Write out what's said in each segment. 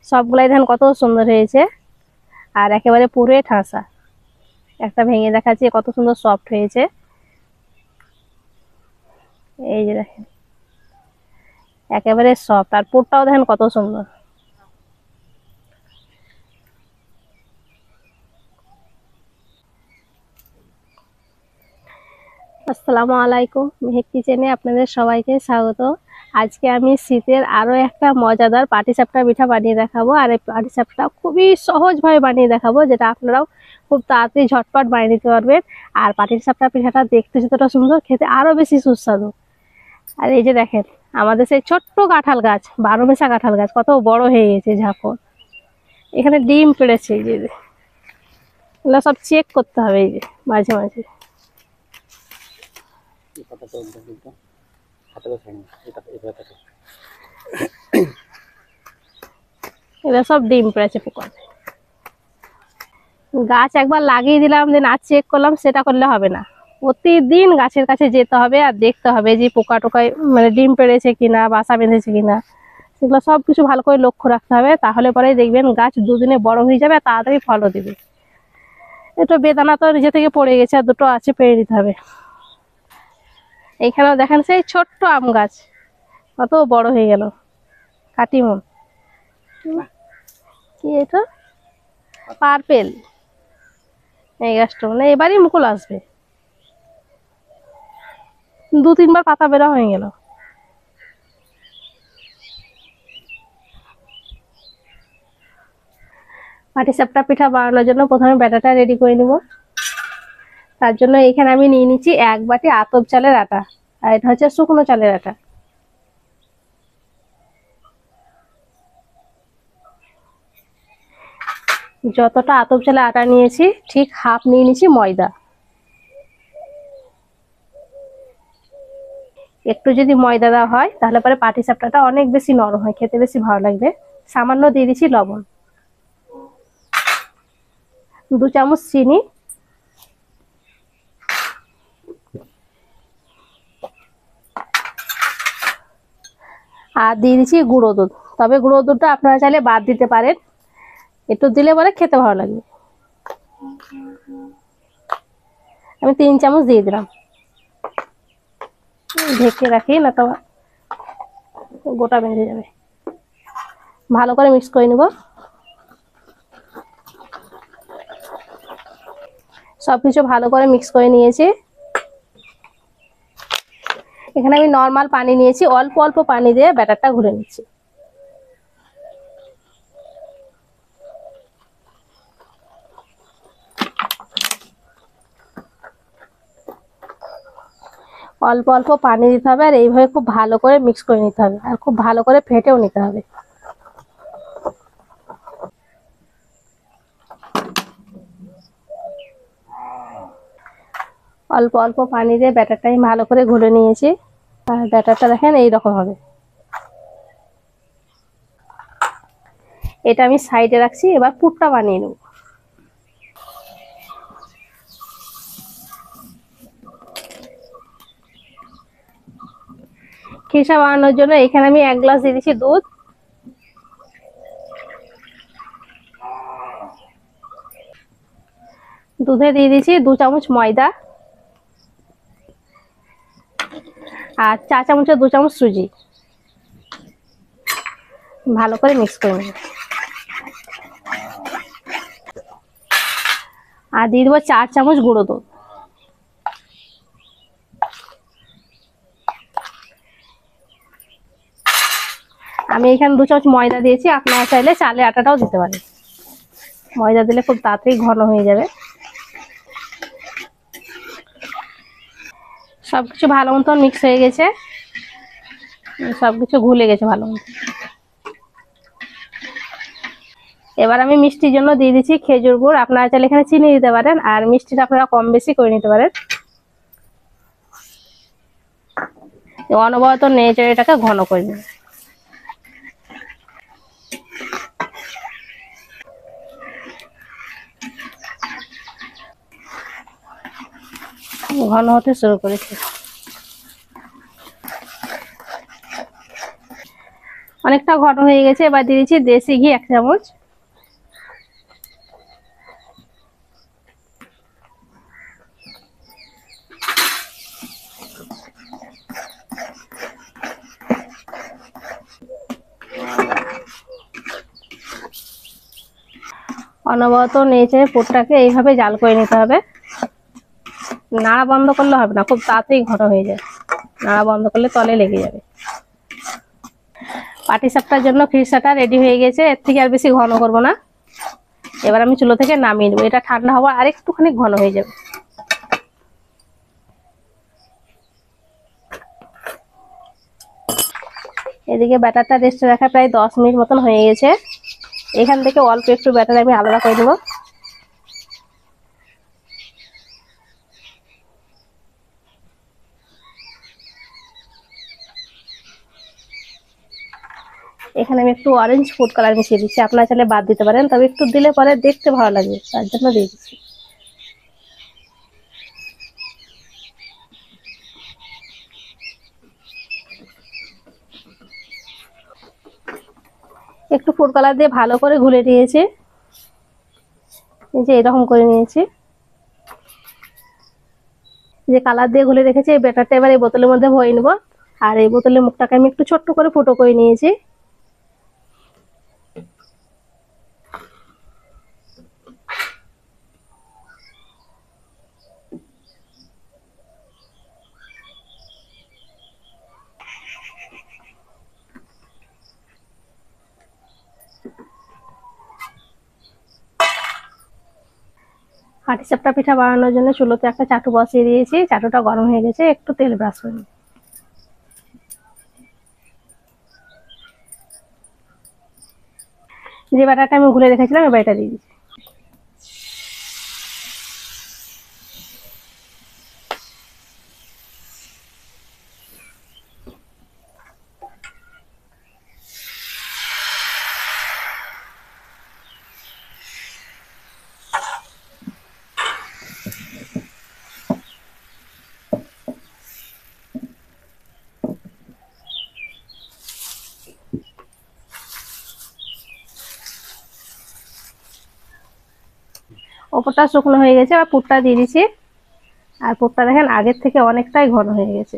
সবগুলাই ধান কত সুন্দর হয়েছে, আর একেবারে পুরোই ঠাসা। একটা ভেঙে দেখাচ্ছি কত সুন্দর সফট হয়েছে। এই যে দেখেন একেবারে সফট, আর পুরটাও দেখেন কত সুন্দর। আসসালামু আলাইকুম, মেহেক কিচেনে আপনাদের সবাইকে স্বাগত। আজকে আমি শীতের আরো একটা মজাদার পাটিসাপটা পিঠা বানিয়ে দেখাবো, আর এই পাটিসাপটা খুবই সহজভাবে বানিয়ে দেখাবো, যেটা আপনারাও খুব তাড়াতাড়ি ঝটপট বানিয়ে নিতে পারবেন। আর পাটিসাপটা পিঠাটা দেখতে যতটা সুন্দর, খেতে আরো বেশি সুস্বাদু। আর এই যে দেখেন আমাদের সেই ছোট্ট কাঁঠাল গাছ, 12 মেশা কাঁঠাল গাছ কত বড় হয়ে গেছে ঝাঁকড়। এখানে ডিম পেড়েছে, এই যে এগুলো সব চেক করতে হবে এই যে মাঝে মাঝে। এরা সব ডিম পেড়েছে পোকা। গাছ একবার লাগিয়ে দিলাম, দিন আর চেক করলাম, সেটা করলে হবে না। প্রতিদিন গাছের কাছে যেতে হবে আর দেখতে হবে যে পোকা টোকায় মানে ডিম পেড়েছে কিনা, বাসা বেঁধেছে কিনা, সেগুলো সব কিছু ভালো করে লক্ষ্য রাখতে হবে। তাহলে পরেই দেখবেন গাছ দুদিনে বড় হয়ে যাবে আর তাড়াতাড়ি ফলও দেবে। একটু বেদানা তো নিজে থেকে পড়ে গেছে, আর দুটো আছে, পেড়ে দিতে হবে। এইখানেও দেখেন সেই ছোট্ট আম গাছ কত বড় হয়ে গেল। কাটিমন কি এটা, পার্পেল। এই গাছটা মানে এবারই মুকুল আসবে, 2-3 বার পাতা বেরা হয়ে গেল। পাটিসাপটা পিঠা বানানোর জন্য প্রথমে ব্যাটারটা রেডি করে নিব। তার জন্য এখানে আমি নিয়ে নিচ্ছি 1 বাটি আতপ চালের আটা, আর এটা হচ্ছে শুকনো চালের আটা। যতটা আতপ চালের আটা নিয়েছি ঠিক হাফ নিয়ে নিচ্ছি ময়দা। একটু যদি ময়দা দেওয়া হয় তাহলে পরে পাটিসাপটাটা অনেক বেশি নরম হয়, খেতে বেশি ভালো লাগবে। সামান্য দিয়ে দিচ্ছি লবণ, 2 চামচ চিনি, আর দিয়ে দিচ্ছি গুঁড়ো দুধ। তবে গুঁড়ো দুধটা আপনারা চাইলে বাদ দিতে পারেন, একটু দিলে পরে খেতে ভালো লাগবে। আমি 3 চামচ দিয়ে দিলাম। ঢেকে রাখি, না তো গোটা বেঁধে যাবে। ভালো করে মিক্স করে নেব। সবকিছু ভালো করে মিক্স করে নিয়েছি। এখানে আমি নর্মাল পানি নিয়েছি, অল্প অল্প পানি দিয়ে ব্যাটারটা ঘুরে নিচ্ছি। অল্প অল্প পানি দিতে হবে, আর এইভাবে খুব ভালো করে মিক্স করে নিতে হবে, আর খুব ভালো করে ফেটেও নিতে হবে। অল্প অল্প পানি দিয়ে ব্যাটারটা আমি ভালো করে ঘুরে নিয়েছি, আর ব্যাটারটা দেখেন এইরকম হবে। এটা আমি সাইডে রাখছি, এবার পুরটা বানিয়ে নেব। খিসা বানানোর জন্য এখানে আমি 1 গ্লাস দিয়ে দিচ্ছি দুধ, দুধে দিয়ে দিচ্ছি 2 চামচ ময়দা, আর 4 চামচের 2 চামচ সুজি। ভালো করে মিক্স করে নেব, আর দিয়ে দেবো 4 চামচ গুঁড়ো দুধ। আমি এখানে 2 চামচ ময়দা দিয়েছি, আপনারা চাইলে চালের আটাটাও দিতে পারেন। ময়দা দিলে খুব তাড়াতাড়ি ঘন হয়ে যাবে। সবকিছু ভালো মতন মিক্স হয়ে গেছে, সবকিছু ঘুলে গেছে ভালো মতো। এবার আমি মিষ্টির জন্য দিয়ে দিচ্ছি খেজুর গুড়। আপনারা চাইলে এখানে চিনি দিতে পারেন, আর মিষ্টিটা আপনারা কম বেশি করে নিতে পারেন। অনবরত নেড়ে এটাকে ঘন করে নেবেন। ঘন হতে শুরু করেছে। অনেকটা ঘন হয়ে গেছে। এবার দিয়ে দিচ্ছি দেশি ঘি 1 চামচ। অনবরত নেড়ে পুরটাকে এইভাবে জাল করে নিতে হবে। নাড়া বন্ধ করলে হবে না, খুব তাড়াতাড়ি ঘন হয়ে যায়। নাড়া বন্ধ করলে তলে লেগে যাবে। পাটিসাপটার জন্য খিরসাটা রেডি হয়ে গেছে। এর থেকে আর বেশি ঘন করব না। এবার আমি চুলো থেকে নামিয়ে নেবো। এটা ঠান্ডা হওয়ার আরেকটুখানি ঘন হয়ে যাবে। এদিকে ব্যাটারটা রেস্টে রাখা প্রায় 10 মিনিট মতন হয়ে গেছে। এখান থেকে অল্প একটু ব্যাটার আমি আলাদা করে নেবো। এখানে আমি একটু অরেঞ্জ ফুড কালার মিশিয়ে দিচ্ছি। আপনারা চাইলে বাদ দিতে পারেন, তবে একটু দিলে পরে দেখতে ভালো লাগবে, তার জন্য দিয়ে দিচ্ছি। একটু ফুড কালার দিয়ে ভালো করে ঘুলে নিয়েছি। এই যে এরকম করে নিয়েছি। যে কালার দিয়ে ঘুলে রেখেছি, এই ব্যাটারটা এবার এই বোতলের মধ্যে ভরে নেবো। আর এই বোতলের মুখটাকে আমি একটু ছোট্ট করে ফুটো করে নিয়েছি। পাটিসাপটা পিঠা বানানোর জন্য চুলোতে একটা চাটু বসিয়ে দিয়েছি। চাটুটা গরম হয়ে গেছে, একটু তেল ব্রাশ করে নিই। যে ব্যাটারটা আমি গুলে রেখেছিলাম এবার এটা দিয়ে দিচ্ছি। ওপরটা শুকনো হয়ে গেছে, আর পুরটা দিয়ে দিচ্ছি। আর পুরটা দেখেন আগের থেকে অনেকটাই ঘন হয়ে গেছে।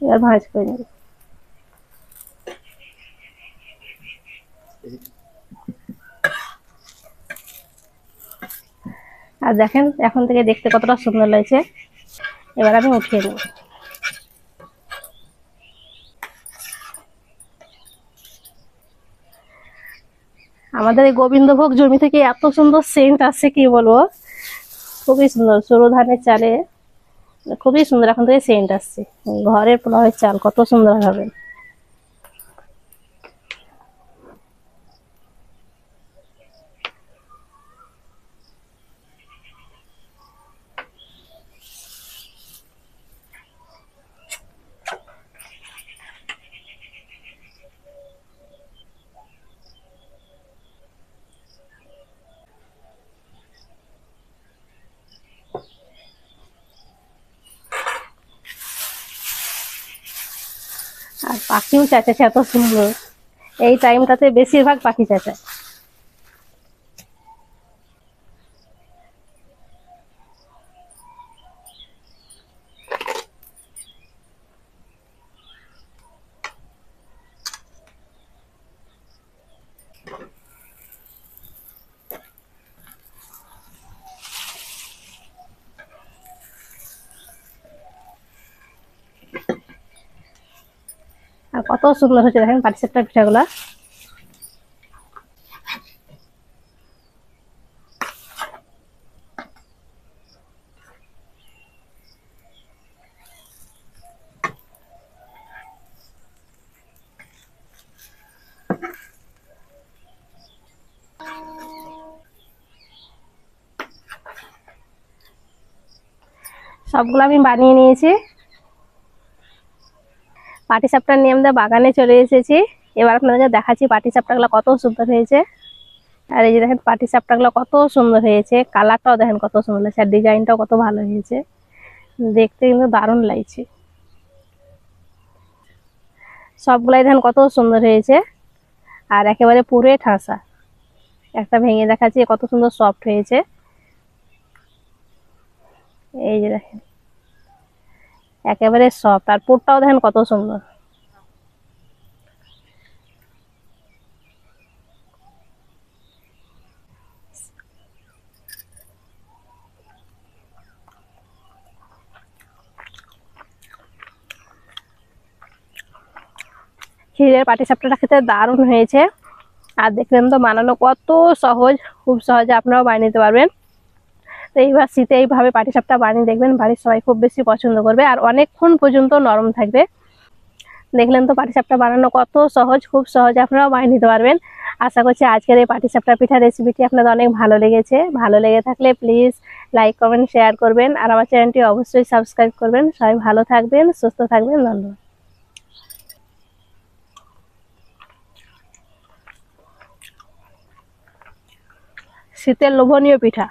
এবার ভাঁজ করে নেব। আর দেখেন এখন থেকে দেখতে কতটা সুন্দর লাগছে। এবার আমি উঠিয়ে নেব। আমাদের এই গোবিন্দভোগ জমি থেকে এত সুন্দর সেন্ট আসছে কি বলবো, খুবই সুন্দর। সরু ধানের চালে খুবই সুন্দর এখন থেকে সেন্ট আসছে। ঘরের পোলাওয়ের চাল কত সুন্দর হবে। আর পাখিও চেঁচাচ্ছে এত সুন্দর। এই টাইমটাতে বেশিরভাগ পাখি চেঁচায়। আর কত সুন্দর হচ্ছে দেখেন পাটিসাপটা পিঠাগুলা। সবগুলো আমি বানিয়ে নিয়েছি। পাটিসাপটা নিয়ে আমরা বাগানে চলে এসেছি। এবার আপনাদেরকে দেখাচ্ছি পাটিসাপটাগুলো কত সুন্দর হয়েছে। আর এই যে দেখেন পাটিসাপটাগুলো কত সুন্দর হয়েছে, কালারটাও দেখেন কত সুন্দর লাগছে, আর ডিজাইনটাও কত ভালো হয়েছে। দেখতে কিন্তু দারুণ লাগছে। সবগুলাই ধান কত সুন্দর হয়েছে, আর একেবারে পুরে ঠাসা। একটা ভেঙে দেখাচ্ছি কত সুন্দর সফট হয়েছে। এই যে দেখেন একেবারে সফট, আর পুরটাও দেখেন কত সুন্দর। ক্ষীরের পাটিসাপটাটা খেতে দারুণ হয়েছে। আর দেখলেন তো বানানো কত সহজ, খুব সহজে আপনারাও বানিয়ে নিতে পারবেন। তো এইবার শীতে এইভাবে পাটিসাপটা বানিয়ে দেখবেন, বাড়ির সবাই খুব বেশি পছন্দ করবে আর অনেকক্ষণ পর্যন্ত নরম থাকবে। দেখলেন তো পাটিসাপটা বানানো কত সহজ, খুব সহজে আপনারাও বানিয়ে নিতে পারবেন। আশা করছি আজকের এই পাটিসাপটা পিঠা রেসিপিটি আপনাদের অনেক ভালো লেগেছে। ভালো লেগে থাকলে প্লিজ লাইক কমেন্ট শেয়ার করবেন, আর আমার চ্যানেলটি অবশ্যই সাবস্ক্রাইব করবেন। সবাই ভালো থাকবেন, সুস্থ থাকবেন। ধন্যবাদ। শীতের লোভনীয় পিঠা।